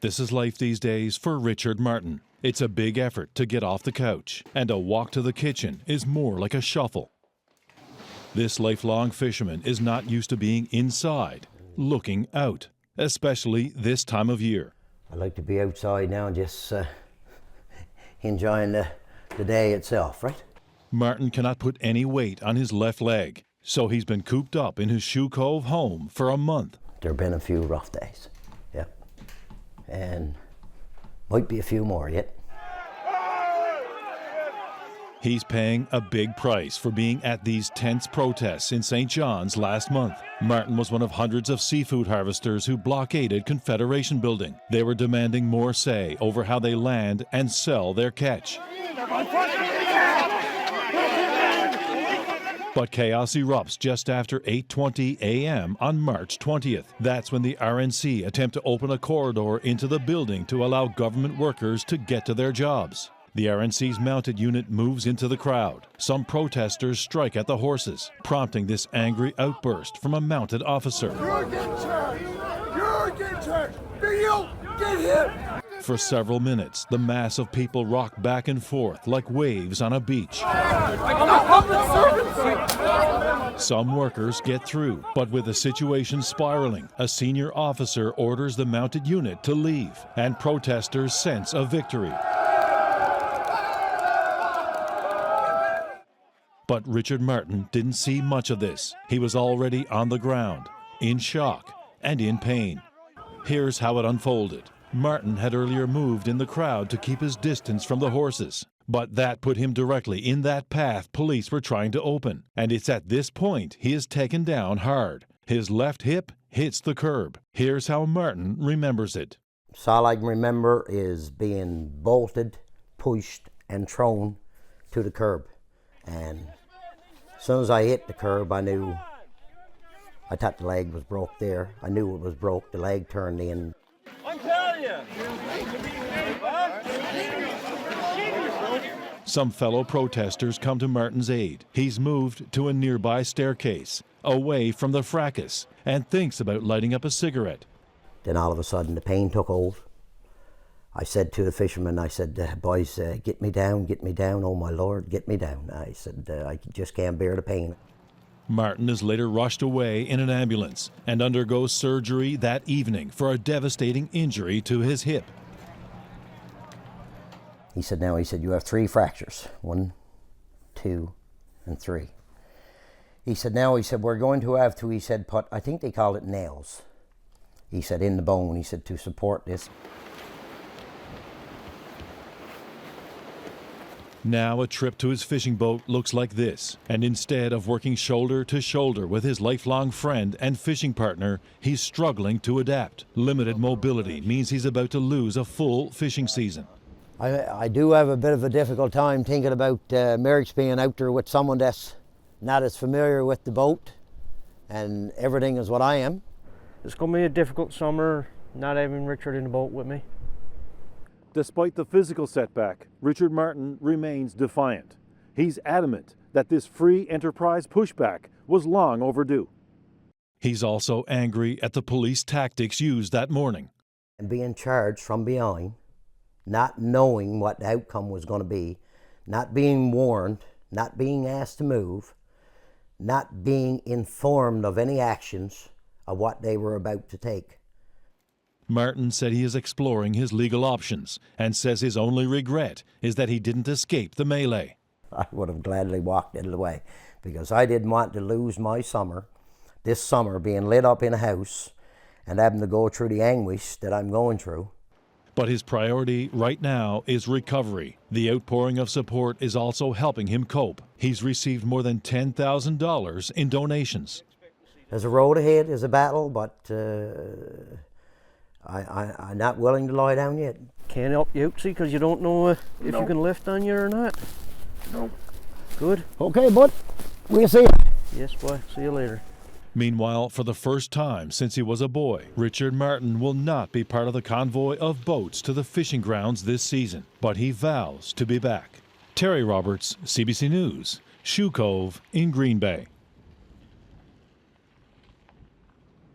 This is life these days for Richard Martin. It's a big effort to get off the couch, and a walk to the kitchen is more like a shuffle. This lifelong fisherman is not used to being inside, looking out, especially this time of year. I like to be outside now and just enjoying the day itself, right? Martin cannot put any weight on his left leg, so he's been cooped up in his Shoe Cove home for a month. There have been a few rough days, yeah, and might be a few more yet. He's paying a big price for being at these tense protests in St. John's last month. Martin was one of hundreds of seafood harvesters who blockaded Confederation Building. They were demanding more say over how they land and sell their catch. But chaos erupts just after 8:20 a.m. on March 20th. That's when the RNC attempt to open a corridor into the building to allow government workers to get to their jobs. The RNC's mounted unit moves into the crowd. Some protesters strike at the horses, prompting this angry outburst from a mounted officer. You're getting charged! You're getting charged! You get him! For several minutes, the mass of people rock back and forth like waves on a beach. Some workers get through, but with the situation spiraling, a senior officer orders the mounted unit to leave, and protesters sense a victory. But Richard Martin didn't see much of this. He was already on the ground, in shock and in pain. Here's how it unfolded. Martin had earlier moved in the crowd to keep his distance from the horses, but that put him directly in that path police were trying to open. And it's at this point he is taken down hard. His left hip hits the curb. Here's how Martin remembers it. So all I can remember is being bolted, pushed, and thrown to the curb. And as soon as I hit the curb, I thought the leg was broke there. I knew it was broke. The leg turned in. I'm telling you. Some fellow protesters come to Martin's aid. He's moved to a nearby staircase, away from the fracas, and thinks about lighting up a cigarette. Then all of a sudden the pain took hold. I said to the fishermen, I said, boys, get me down, oh my Lord, get me down. I said, I just can't bear the pain. Martin is later rushed away in an ambulance and undergoes surgery that evening for a devastating injury to his hip. He said, you have 3 fractures, 1, 2, and 3. He said, we're going to have to, he said, put, I think they call it nails. He said, in the bone, he said, to support this. Now a trip to his fishing boat looks like this, and instead of working shoulder to shoulder with his lifelong friend and fishing partner, he's struggling to adapt. Limited mobility means he's about to lose a full fishing season. I do have a bit of a difficult time thinking about Merrick's being out there with someone that's not as familiar with the boat and everything as what I am. It's going to be a difficult summer not having Richard in the boat with me. Despite the physical setback, Richard Martin remains defiant. He's adamant that this free enterprise pushback was long overdue. He's also angry at the police tactics used that morning. And being charged from behind, not knowing what the outcome was going to be, not being warned, not being asked to move, not being informed of any actions of what they were about to take. Martin said he is exploring his legal options and says his only regret is that he didn't escape the melee. I would have gladly walked it away because I didn't want to lose my summer, this summer being lit up in a house and having to go through the anguish that I'm going through. But his priority right now is recovery. The outpouring of support is also helping him cope. He's received more than $10,000 in donations. There's a road ahead, there's a battle, but I'm not willing to lie down yet. Can't help you out, see, because you don't know if you can lift on you or not. No. Good. Okay, bud. We'll see you. Yes, boy. See you later. Meanwhile, for the first time since he was a boy, Richard Martin will not be part of the convoy of boats to the fishing grounds this season, but he vows to be back. Terry Roberts, CBC News, Shoe Cove in Green Bay.